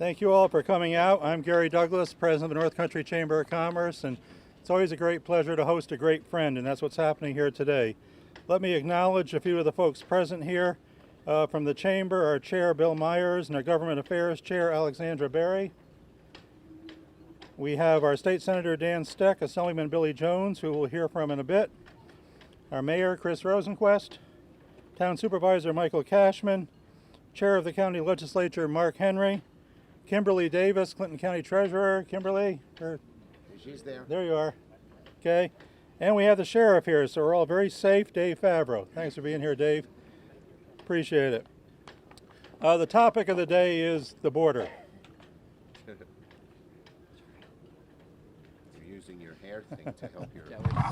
Thank you all for coming out. I'm Gary Douglas, President of the North Country Chamber of Commerce, and it's always a great pleasure to host a great friend, and that's what's happening here today. Let me acknowledge a few of the folks present here. From the Chamber, our Chair, Bill Myers, and our Government Affairs Chair, Alexandra Berry. We have our State Senator Dan Steck, Assemblyman Billy Jones, who we'll hear from in a bit. Our Mayor, Chris Rosenquist. Town Supervisor, Michael Cashman. Chair of the County Legislature, Mark Henry. Kimberly Davis, Clinton County Treasurer. Kimberly? She's there. There you are. Okay. And we have the Sheriff here, so we're all very safe. Dave Favreau. Thanks for being here, Dave. Appreciate it. The topic of the day is the border. You're using your hair thing to help your...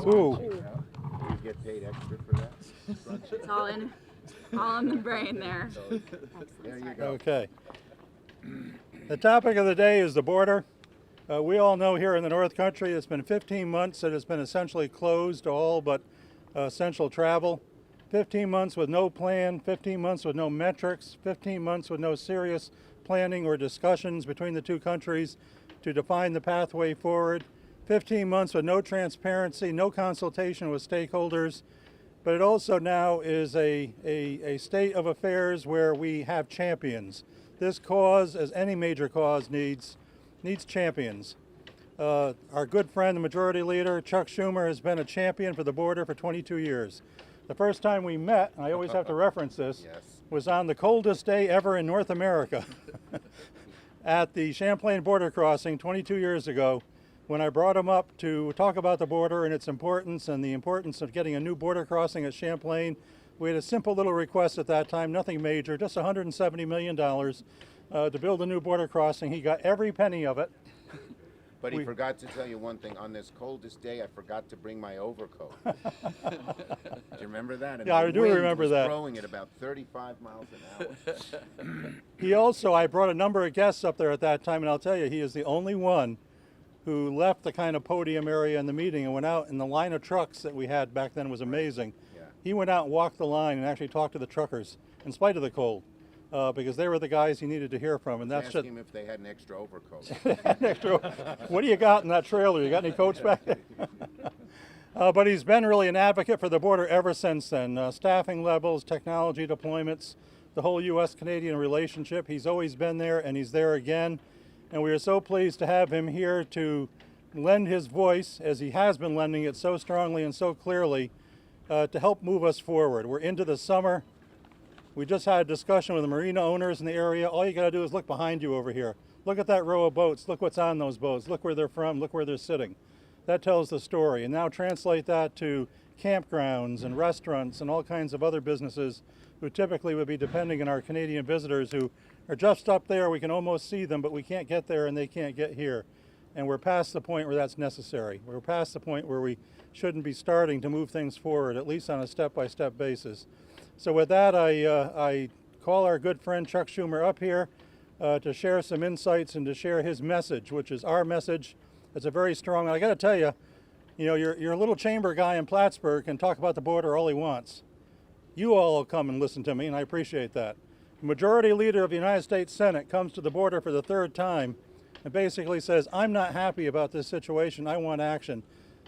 Ooh. Do you get paid extra for that? It's all in the brain there. There you go. Okay. The topic of the day is the border. We all know here in the North Country it's been 15 months that it's been essentially closed to all but essential travel. 15 months with no plan, 15 months with no metrics, 15 months with no serious planning or discussions between the two countries to define the pathway forward. 15 months with no transparency, no consultation with stakeholders. But it also now is a state of affairs where we have champions. This cause, as any major cause, needs champions. Our good friend, the Majority Leader, Chuck Schumer, has been a champion for the border for 22 years. The first time we met, and I always have to reference this, Yes. was on the coldest day ever in North America at the Champlain border crossing 22 years ago, when I brought him up to talk about the border and its importance and the importance of getting a new border crossing at Champlain. We had a simple little request at that time, nothing major, just $170 million to build a new border crossing. He got every penny of it. But he forgot to tell you one thing. On this coldest day, I forgot to bring my overcoat. Do you remember that? And Yeah, the I do wind remember was that. blowing at about 35 miles an hour. I brought a number of guests up there at that time, and I'll tell you, he is the only one who left the kind of podium area in the meeting and went out, in the line of trucks that we had back then was amazing. Yeah. He went out and walked the line and actually talked to the truckers in spite of the cold. Because they were the guys he needed to hear from, and that's Ask just him if they had an extra overcoat. what do you got in that trailer? You got any coats back there? But he's been really an advocate for the border ever since then. Staffing levels, technology deployments, the whole U.S.-Canadian relationship. He's always been there, and he's there again. And we are so pleased to have him here to lend his voice, as he has been lending it so strongly and so clearly, to help move us forward. We're into the summer. We just had a discussion with the marina owners in the area. All you got to do is look behind you over here. Look at that row of boats. Look what's on those boats. Look where they're from. Look where they're sitting. That tells the story. And now translate that to campgrounds and restaurants and all kinds of other businesses who typically would be depending on our Canadian visitors who are just up there. We can almost see them, but we can't get there and they can't get here. And we're past the point where that's necessary. We're past the point where we shouldn't be starting to move things forward, at least on a step-by-step basis. So with that, I call our good friend Chuck Schumer up here to share some insights and to share his message, which is our message. It's a very strong, and I got to tell you, your little chamber guy in Plattsburgh can talk about the border all he wants. You all will come and listen to me, and I appreciate that. The Majority Leader of the United States Senate comes to the border for the third time and basically says, I'm not happy about this situation, I want action.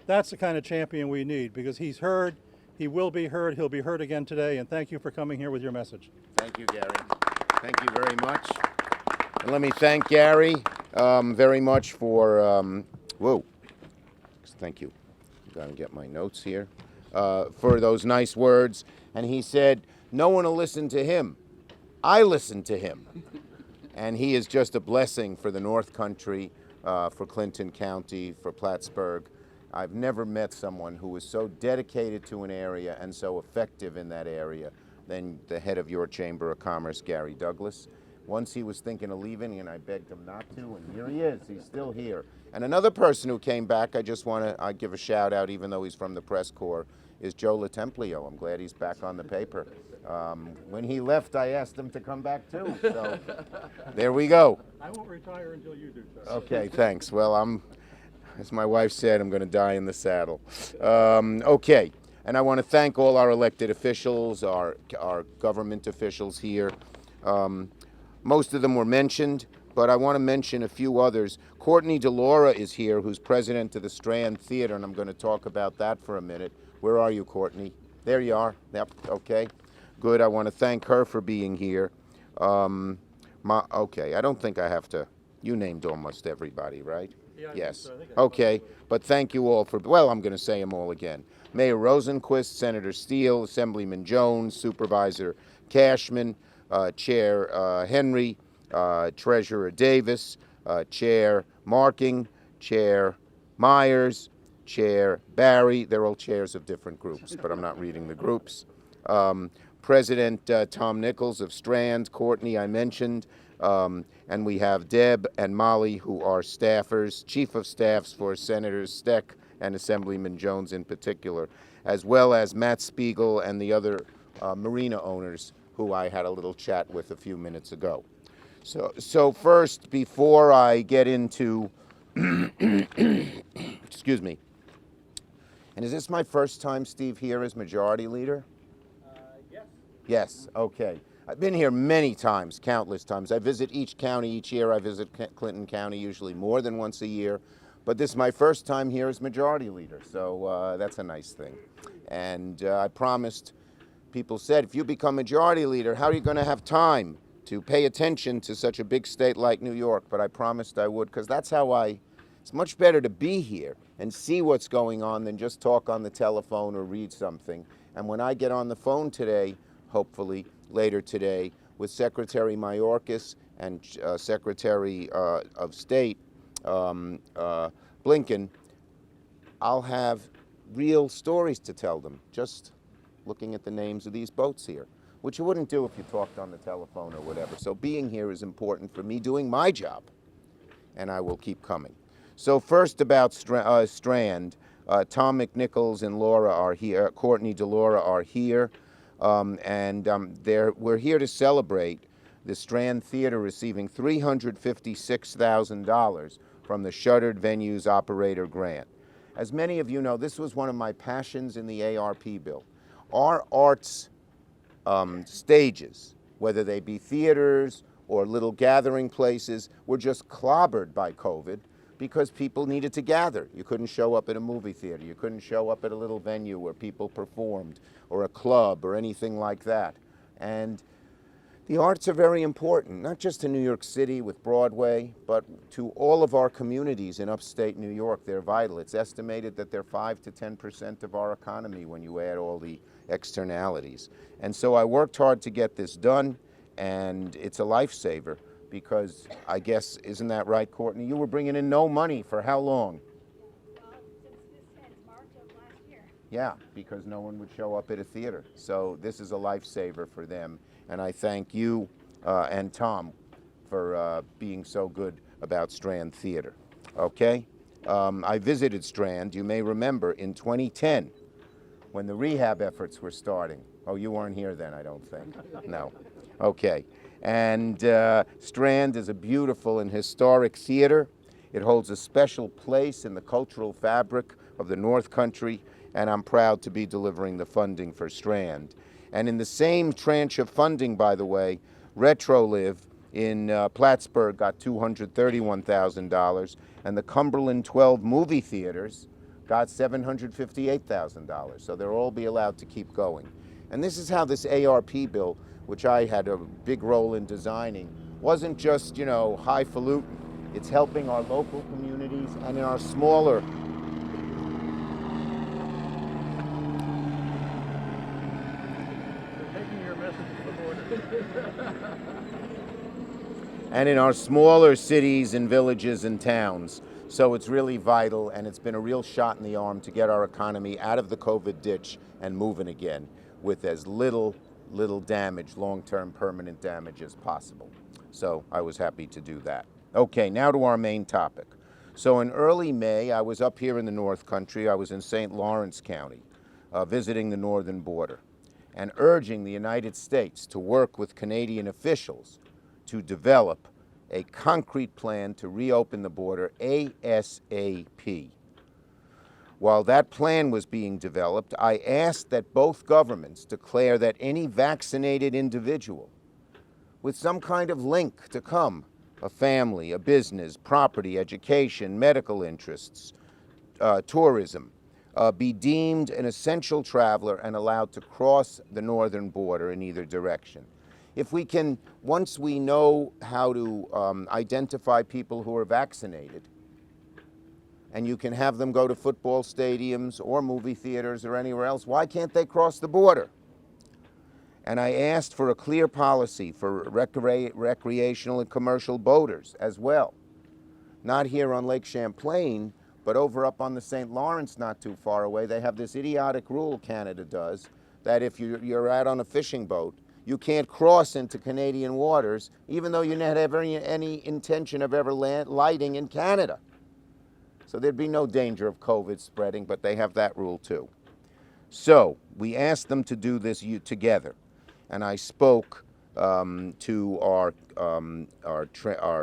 That's the kind of champion we need, because he's heard, he will be heard, he'll be heard again today, and thank you for coming here with your message. Thank you, Gary. Thank you very much. And let me thank Gary very much for, thank you. Got to get my notes here. For those nice words. And he said, no one will listen to him. I listen to him. And he is just a blessing for the North Country, for Clinton County, for Plattsburgh. I've never met someone who was so dedicated to an area and so effective in that area than the head of your Chamber of Commerce, Gary Douglas. Once he was thinking of leaving, and I begged him not to, and here he is. He's still here. And another person who came back, I just want to give a shout out, even though he's from the press corps, is Joe LaTemplio. I'm glad he's back on the paper. When he left, I asked him to come back too. So there we go. I won't retire until you do, sir. Okay, thanks. Well, as my wife said, I'm going to die in the saddle. Okay, and I want to thank all our elected officials, our government officials here. Most of them were mentioned, but I want to mention a few others. Courtney DeLaura is here, who's president of the Strand Theater, and I'm going to talk about that for a minute. Where are you, Courtney? There you are. Yep, okay. Good, I want to thank her for being here. Okay, I don't think I have to, you named almost everybody, right? Yeah, I yes. think so. Okay, but thank you all for, well, I'm going to say them all again. Mayor Rosenquist, Senator Steele, Assemblyman Jones, Supervisor Cashman, Chair Henry, Treasurer Davis, Chair Marking, Chair Myers, Chair Barry. They're all chairs of different groups, but I'm not reading the groups. President Tom Nichols of Strand, Courtney I mentioned, and we have Deb and Molly, who are staffers, chief of staffs for Senators Steck and Assemblyman Jones in particular, as well as Matt Spiegel and the other marina owners who I had a little chat with a few minutes ago. So first, before I get into, excuse me, and is this my first time, Steve, here as Majority Leader? Yes. Yes, okay. I've been here many times, countless times. I visit each county each year. I visit Clinton County usually more than once a year. But this is my first time here as Majority Leader, so that's a nice thing. And I promised, people said, if you become Majority Leader, how are you going to have time to pay attention to such a big state like New York? But I promised I would, because that's how it's much better to be here and see what's going on than just talk on the telephone or read something. And when I get on the phone today, hopefully later today, with Secretary Mayorkas and Secretary of State Blinken, I'll have real stories to tell them, just looking at the names of these boats here, which you wouldn't do if you talked on the telephone or whatever. So being here is important for me doing my job, and I will keep coming. So first about Strand, Tom McNichols and Laura are here, Courtney DeLaura are here, we're here to celebrate the Strand Theater receiving $356,000 from the Shuttered Venues Operator Grant. As many of you know, this was one of my passions in the ARP bill. Our arts stages, whether they be theaters or little gathering places, were just clobbered by COVID because people needed to gather. You couldn't show up at a movie theater. You couldn't show up at a little venue where people performed, or a club or anything like that. And the arts are very important, not just to New York City with Broadway, but to all of our communities in upstate New York. They're vital. It's estimated that they're 5 to 10% of our economy when you add all the externalities. And so I worked hard to get this done, and it's a lifesaver because I guess, isn't that right, Courtney? You were bringing in no money for how long? Since this ends March of last year. Yeah, because no one would show up at a theater. So this is a lifesaver for them. And I thank you and Tom for being so good about Strand Theater. Okay? I visited Strand, you may remember, in 2010 when the rehab efforts were starting. Oh, you weren't here then, I don't think. No. Okay. And Strand is a beautiful and historic theater. It holds a special place in the cultural fabric of the North Country, and I'm proud to be delivering the funding for Strand. And in the same tranche of funding, by the way, RetroLive in Plattsburgh got $231,000, and the Cumberland 12 movie theaters got $758,000. So they'll all be allowed to keep going. And this is how this ARP bill, which I had a big role in designing, wasn't just, highfalutin. It's helping our local communities and in our smaller and in our smaller cities and villages and towns. So it's really vital, and it's been a real shot in the arm to get our economy out of the COVID ditch and moving again with as little damage, long-term permanent damage as possible. So I was happy to do that. Okay, now to our main topic. So in early May, I was up here in the North Country. I was in St. Lawrence County, visiting the northern border, and urging the United States to work with Canadian officials to develop a concrete plan to reopen the border ASAP. While that plan was being developed, I asked that both governments declare that any vaccinated individual with some kind of link to come a family, a business, property, education, medical interests, tourism, be deemed an essential traveler and allowed to cross the northern border in either direction. If we can, once we know how to identify people who are vaccinated, and you can have them go to football stadiums or movie theaters or anywhere else, why can't they cross the border? And I asked for a clear policy for recreational and commercial boaters as well. Not here on Lake Champlain, but over up on the St. Lawrence not too far away. They have this idiotic rule, Canada does, that if you're out on a fishing boat, you can't cross into Canadian waters, even though you don't have any intention of ever lighting in Canada. So there'd be no danger of COVID spreading, but they have that rule too. So we asked them to do this together. And I spoke to our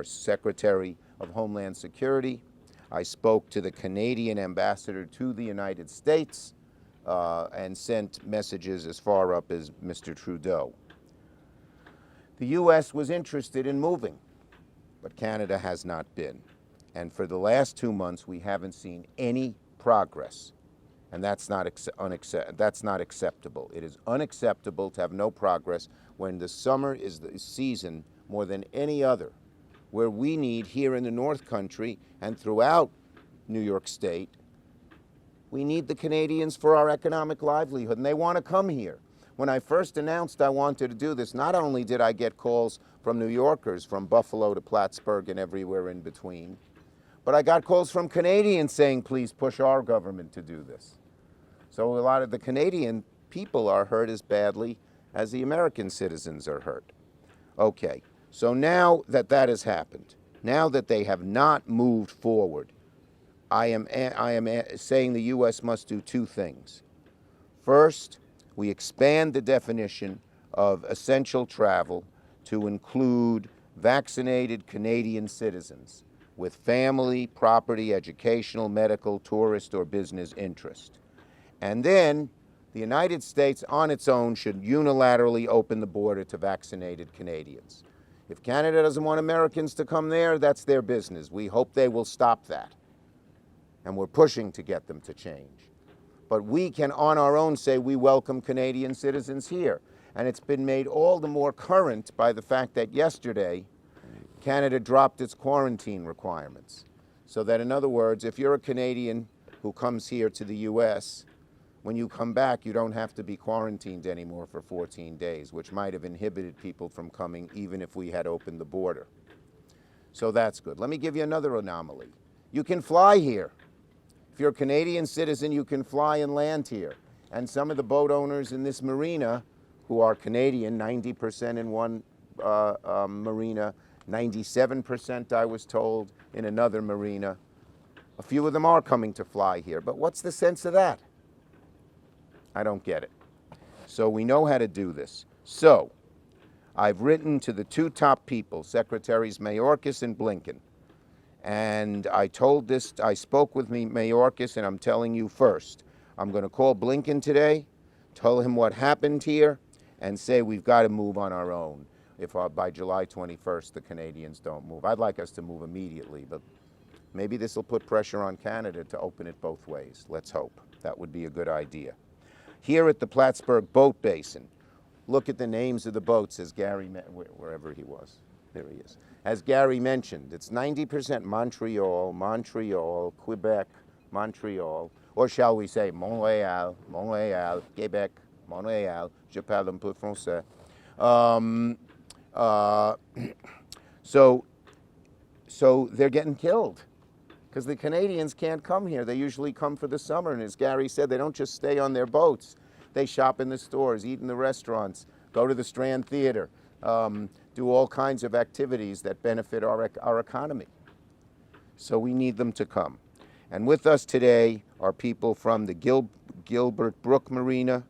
Secretary of Homeland Security. I spoke to the Canadian ambassador to the United States and sent messages as far up as Mr. Trudeau. The U.S. was interested in moving, but Canada has not been. And for the last 2 months, we haven't seen any progress. And that's not acceptable. It is unacceptable to have no progress when the summer is the season more than any other, where we need here in the North Country and throughout New York State, we need the Canadians for our economic livelihood, and they want to come here. When I first announced I wanted to do this, not only did I get calls from New Yorkers, from Buffalo to Plattsburgh and everywhere in between, but I got calls from Canadians saying, please push our government to do this. So a lot of the Canadian people are hurt as badly as the American citizens are hurt. Okay, so now that that has happened, now that they have not moved forward, I am saying the U.S. must do two things. First, we expand the definition of essential travel to include vaccinated Canadian citizens with family, property, educational, medical, tourist, or business interest. And then the United States on its own should unilaterally open the border to vaccinated Canadians. If Canada doesn't want Americans to come there, that's their business. We hope they will stop that. And we're pushing to get them to change. But we can on our own say we welcome Canadian citizens here. And it's been made all the more current by the fact that yesterday, Canada dropped its quarantine requirements. So that in other words, if you're a Canadian who comes here to the US, when you come back, you don't have to be quarantined anymore for 14 days, which might have inhibited people from coming even if we had opened the border. So that's good. Let me give you another anomaly. You can fly here. If you're a Canadian citizen, you can fly and land here. And some of the boat owners in this marina, who are Canadian, 90% in one marina, 97%, I was told, in another marina. A few of them are coming to fly here, but what's the sense of that? I don't get it. So we know how to do this. So I've written to the two top people, Secretaries Mayorkas and Blinken. And I spoke with Mayorkas, and I'm telling you first, I'm going to call Blinken today, tell him what happened here, and say we've got to move on our own if by July 21st the Canadians don't move. I'd like us to move immediately, but maybe this will put pressure on Canada to open it both ways. Let's hope. That would be a good idea. Here at the Plattsburgh Boat Basin, look at the names of the boats as Gary, wherever he was, there he is. As Gary mentioned, it's 90% Montreal, Montreal, Quebec, Montreal, or shall we say Montréal, Montréal, Quebec, Montréal, je parle un peu français. So they're getting killed because the Canadians can't come here. They usually come for the summer, and as Gary said, they don't just stay on their boats. They shop in the stores, eat in the restaurants, go to the Strand Theater, do all kinds of activities that benefit our economy. So we need them to come. And with us today are people from the Gilbert Brook Marina,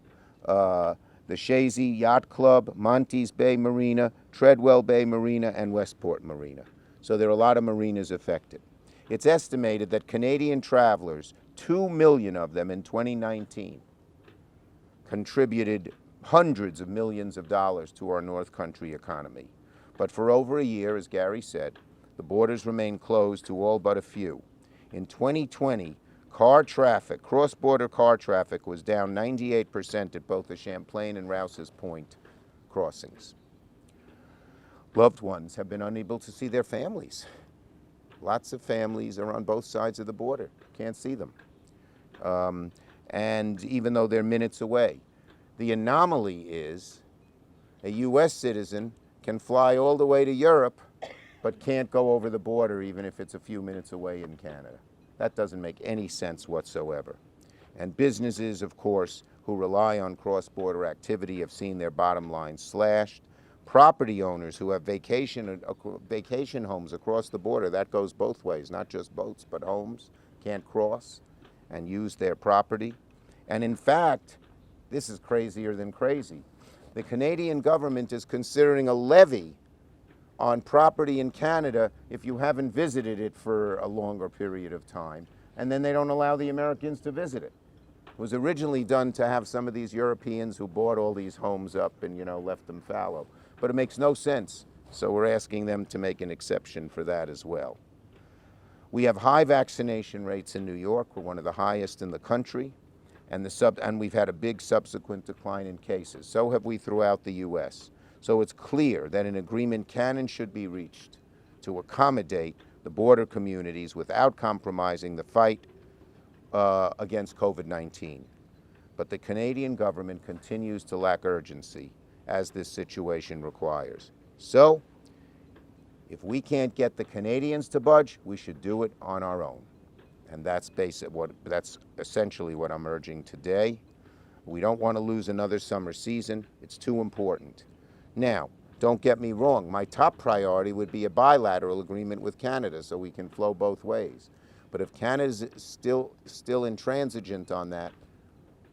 the Shazy Yacht Club, Montes Bay Marina, Treadwell Bay Marina, and Westport Marina. So there are a lot of marinas affected. It's estimated that Canadian travelers, 2 million of them in 2019, contributed hundreds of millions of dollars to our North Country economy. But for over a year, as Gary said, The borders remain closed to all but a few. In 2020, car traffic, cross-border car traffic, was down 98% at both the Champlain and Rouse's Point crossings. Loved ones have been unable to see their families. Lots of families are on both sides of the border, can't see them. And even though they're minutes away. The anomaly is a U.S. citizen can fly all the way to Europe, but can't go over the border even if it's a few minutes away in Canada. That doesn't make any sense whatsoever. And businesses, of course, who rely on cross-border activity have seen their bottom line slashed. Property owners who have vacation homes across the border, that goes both ways, not just boats, but homes, can't cross and use their property. And in fact, this is crazier than crazy. The Canadian government is considering a levy on property in Canada if you haven't visited it for a longer period of time, and then they don't allow the Americans to visit it. It was originally done to have some of these Europeans who bought all these homes up and, left them fallow. But it makes no sense, so we're asking them to make an exception for that as well. We have high vaccination rates in New York. We're one of the highest in the country, and we've had a big subsequent decline in cases. So have we throughout the U.S. So it's clear that an agreement can and should be reached to accommodate the border communities without compromising the fight against COVID-19. But the Canadian government continues to lack urgency, as this situation requires. So, if we can't get the Canadians to budge, we should do it on our own. And that's essentially what I'm urging today. We don't want to lose another summer season. It's too important. Now, don't get me wrong, my top priority would be a bilateral agreement with Canada so we can flow both ways. But if Canada's still intransigent on that,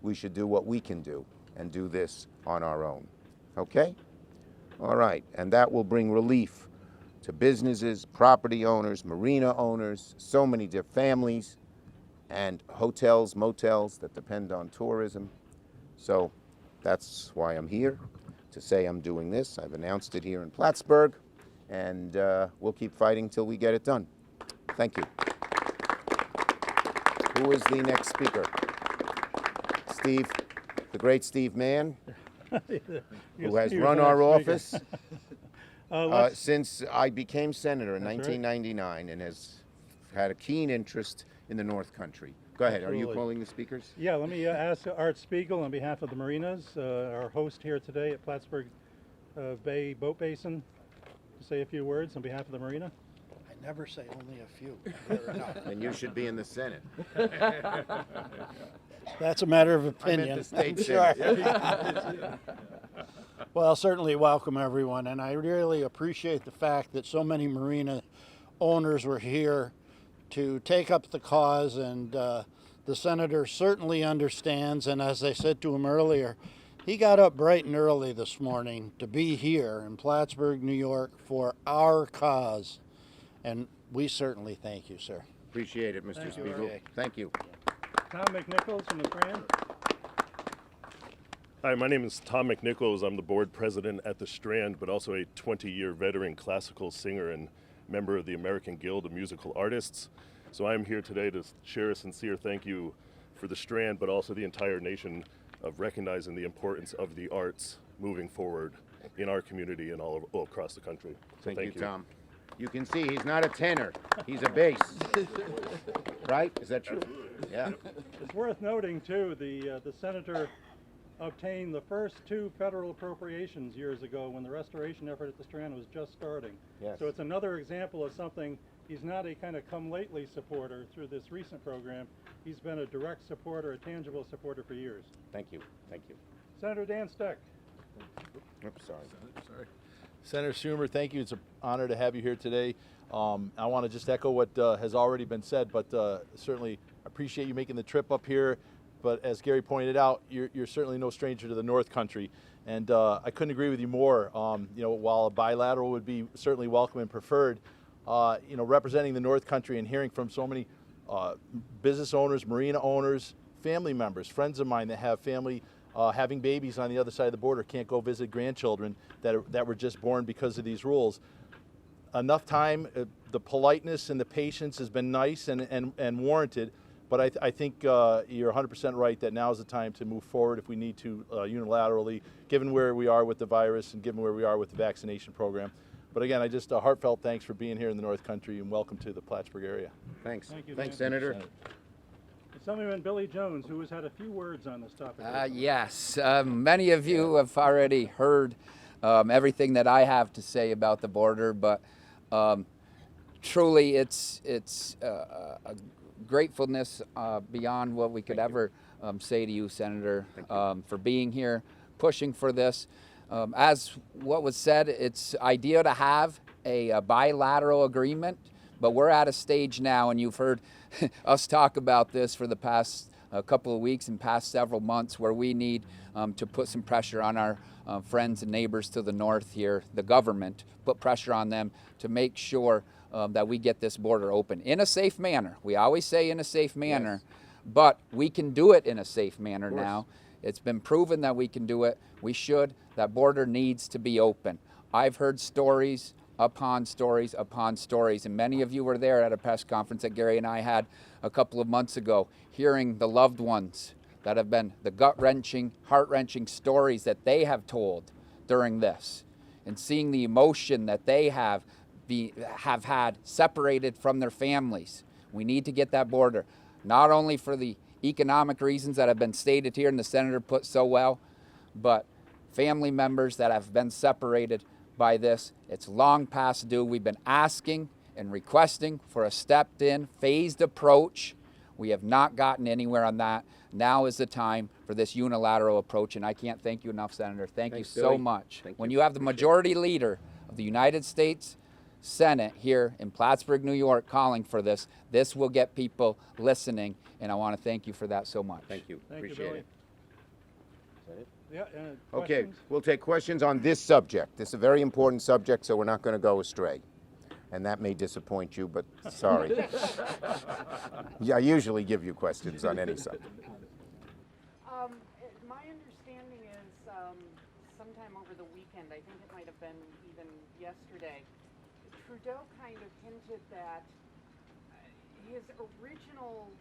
we should do what we can do and do this on our own. Okay? All right, and that will bring relief to businesses, property owners, marina owners, so many different families, and hotels, motels that depend on tourism. So that's why I'm here, to say I'm doing this. I've announced it here in Plattsburgh, and we'll keep fighting till we get it done. Thank you. Who is the next speaker? Steve, the great Steve Mann, who has run our office since I became senator in 1999 and has had a keen interest in the North Country. Go ahead. Absolutely. Are you calling the speakers? Yeah, let me ask Art Spiegel on behalf of the marinas, our host here today at Plattsburgh Bay Boat Basin, to say a few words on behalf of the marina. I never say only a few. Then you should be in the Senate. That's a matter of I opinion. meant the state Sure. Senate. Well, certainly welcome everyone, and I really appreciate the fact that so many marina owners were here to take up the cause, and the senator certainly understands, and as I said to him earlier, he got up bright and early this morning to be here in Plattsburgh, New York for our cause, and we certainly thank you, sir. Appreciate it, Mr. Thank you. Spiegel. Okay. Thank you. Tom McNichols from the Strand. Hi, my name is Tom McNichols. I'm the board president at the Strand, but also a 20-year veteran classical singer and member of the American Guild of Musical Artists. So I'm here today to share a sincere thank you for the Strand, but also the entire nation, of recognizing the importance of the arts moving forward in our community and all across the country. So Thank you, Tom. You can see he's not a tenor, he's a bass. Right? Is that true? Yeah. It's worth noting, too, the senator obtained the first 2 federal appropriations years ago when the restoration effort at the Strand was just starting. Yes. So it's another example of something. He's not a kind of come lately supporter through this recent program. He's been a direct supporter, a tangible supporter for years. Thank you. Thank you. Senator Dan Steck. Oops, sorry. Senator Schumer, thank you. It's an honor to have you here today. I want to just echo what has already been said, but certainly appreciate you making the trip up here. But as Gary pointed out, you're certainly no stranger to the North Country, and I couldn't agree with you more. While a bilateral would be certainly welcome and preferred, representing the North Country and hearing from so many business owners, marina owners, family members, friends of mine that have family having babies on the other side of the border, can't go visit grandchildren that were just born because of these rules. enough time. The politeness and the patience has been nice and warranted. But I think you're 100% right that now is the time to move forward if we need to unilaterally, given where we are with the virus and given where we are with the vaccination program. But again, I just heartfelt thanks for being here in the North Country and welcome to the Plattsburgh area. Thanks. Thank you, Thanks, Dan. Senator. Assemblyman Billy Jones, who has had a few words on this topic. Yes, many of you have already heard everything that I have to say about the border, but truly it's a gratefulness beyond what we could ever say to you, Senator, for being here, pushing for this. As what was said, it's ideal to have a bilateral agreement, but we're at a stage now, and you've heard us talk about this for the past couple of weeks and past several months, where we need to put some pressure on our friends and neighbors to the north here, the government, put pressure on them to make sure that we get this border open in a safe manner. We always say in a safe manner, but we can do it in a safe manner now. It's been proven that we can do it. We should. That border needs to be open. I've heard stories upon stories upon stories, and many of you were there at a press conference that Gary and I had a couple of months ago, hearing the loved ones that have been the gut-wrenching, heart-wrenching stories that they have told during this, and seeing the emotion that they have had separated from their families. We need to get that border, not only for the economic reasons that have been stated here and the senator put so well, but family members that have been separated by this. It's long past due. We've been asking and requesting for a stepped-in, phased approach. We have not gotten anywhere on that. Now is the time for this unilateral approach, and I can't thank you enough, Senator. Thanks you so Billy. much. Thank When you. you have the majority leader of the United States Senate here in Plattsburgh, New York, calling for this, this will get people listening, and I want to thank you for that so much. Thank you. Thank you, Appreciate Billy. it. Is that it? Yeah, Okay, questions? we'll take questions on this subject. This is a very important subject, so we're not going to go astray. And that may disappoint you, but sorry. Yeah, I usually give you questions on any subject. My understanding is sometime over the weekend, I think it might have been even yesterday, Trudeau kind of hinted that his original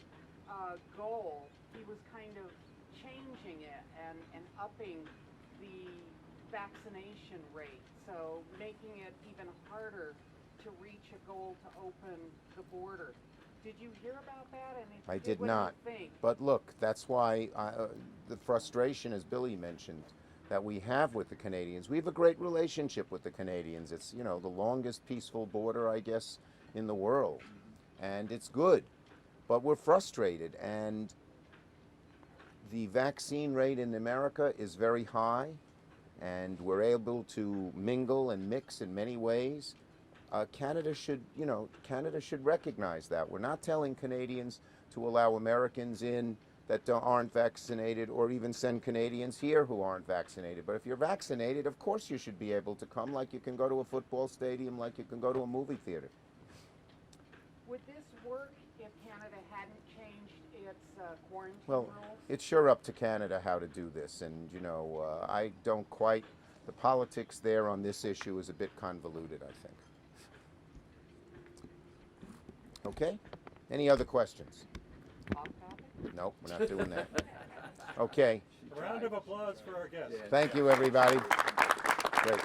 goal, he was kind of changing it and upping the vaccination rate, so making it even harder to reach a goal to open the border. Did you hear about that? And if I you did what do you not. think? But look, that's why the frustration, as Billy mentioned, that we have with the Canadians. We have a great relationship with the Canadians. It's, you know, the longest peaceful border, I guess, in the world. And it's good. But we're frustrated. And the vaccine rate in America is very high. And we're able to mingle and mix in many ways. Canada should, you know, Canada should recognize that. We're not telling Canadians to allow Americans in that aren't vaccinated, or even send Canadians here who aren't vaccinated. But if you're vaccinated, of course you should be able to come, like you can go to a football stadium, like you can go to a movie theater. Would this work if Canada hadn't changed its quarantine Well, rules? it's sure up to Canada how to do this, and you know, I don't quite, the politics there on this issue is a bit convoluted, I think. Okay? Any other questions? Off topic? Nope, we're not doing that. Okay. A round of applause for our guests. Thank you, everybody. Great.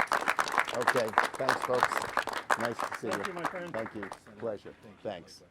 Okay. Thanks, folks. Nice to see you. Thank you, my friend. Thank you. Pleasure. Thanks.